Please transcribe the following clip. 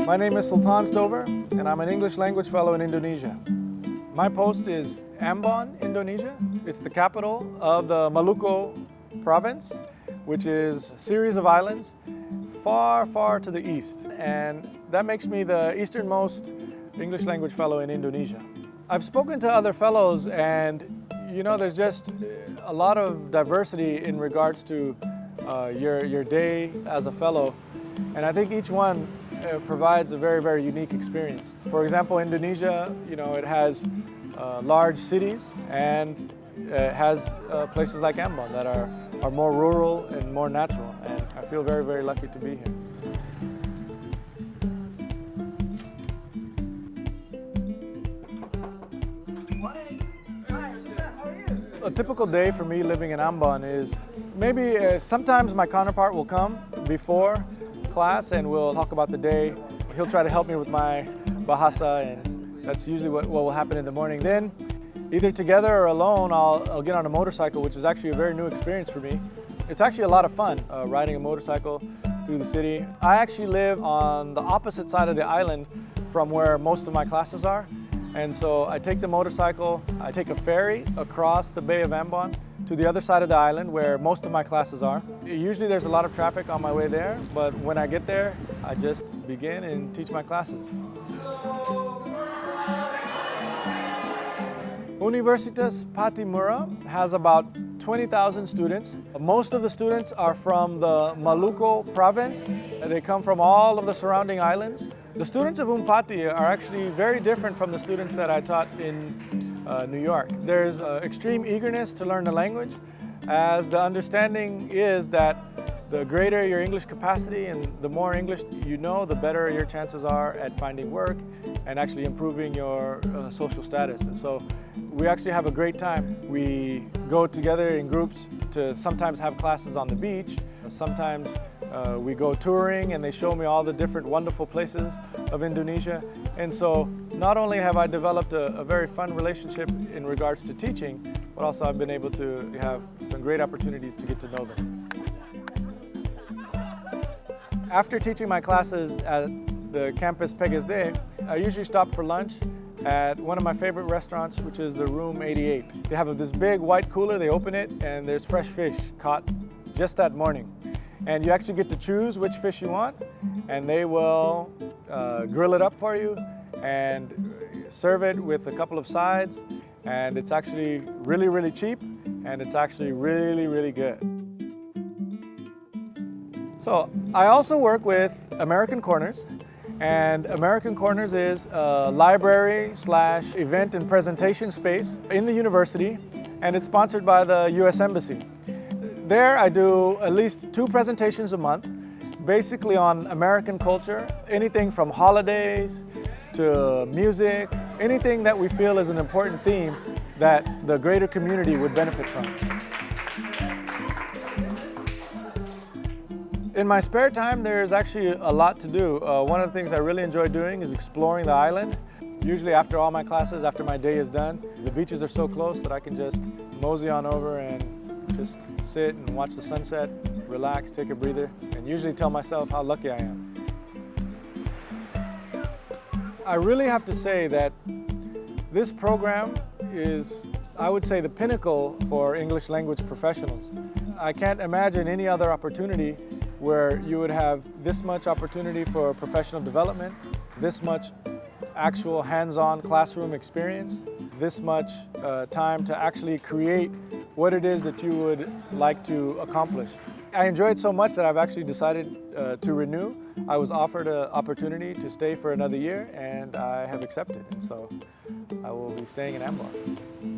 My name is Sultan Stover, and I'm an English language fellow in Indonesia. My post is Ambon, Indonesia. It's the capital of the Maluku province, which is a series of islands far, far to the east. And that makes me the easternmost English language fellow in Indonesia. I've spoken to other fellows, and there's just a lot of diversity in regards to your day as a fellow. And I think each one provides a very, very unique experience. For example, Indonesia, it has large cities, and it has places like Ambon that are more rural and more natural. And I feel very, very lucky to be here. A typical day for me living in Ambon is maybe sometimes my counterpart will come before class and we'll talk about the day. He'll try to help me with my bahasa, and that's usually what will happen in the morning. Then either together or alone, I'll get on a motorcycle, which is actually a very new experience for me. It's actually a lot of fun riding a motorcycle through the city. I actually live on the opposite side of the island from where most of my classes are. And so I take the motorcycle, I take a ferry across the Bay of Ambon to the other side of the island where most of my classes are. Usually there's a lot of traffic on my way there, but when I get there, I just begin and teach my classes. Universitas Patimura has about 20,000 students. Most of the students are from the Maluku province. They come from all of the surrounding islands. The students of Umpati are actually very different from the students that I taught in New York. There's extreme eagerness to learn the language, as the understanding is that the greater your English capacity and the more English you know, the better your chances are at finding work and actually improving your social status. And so we actually have a great time. We go together in groups to sometimes have classes on the beach. Sometimes we go touring and they show me all the different wonderful places of Indonesia. And so not only have I developed a very fun relationship in regards to teaching, but also I've been able to have some great opportunities to get to know them. After teaching my classes at the campus Pegasde, I usually stop for lunch at one of my favorite restaurants, which is the Room 88. They have this big white cooler, they open it, and there's fresh fish caught just that morning. And you actually get to choose which fish you want, and they will grill it up for you and serve it with a couple of sides. And it's actually really, really cheap, and it's actually really, really good. So I also work with American Corners, and American Corners is a library/event and presentation space in the university, and it's sponsored by the U.S. Embassy. There I do at least 2 presentations a month, basically on American culture, anything from holidays to music, anything that we feel is an important theme that the greater community would benefit from. In my spare time, there's actually a lot to do. One of the things I really enjoy doing is exploring the island. Usually after all my classes, after my day is done, the beaches are so close that I can just mosey on over and just sit and watch the sunset, relax, take a breather, and usually tell myself how lucky I am. I really have to say that this program is, I would say, the pinnacle for English language professionals. I can't imagine any other opportunity where you would have this much opportunity for professional development, this much actual hands-on classroom experience, this much time to actually create what it is that you would like to accomplish. I enjoy it so much that I've actually decided to renew. I was offered an opportunity to stay for another year, and I have accepted. And so I will be staying in Ambon.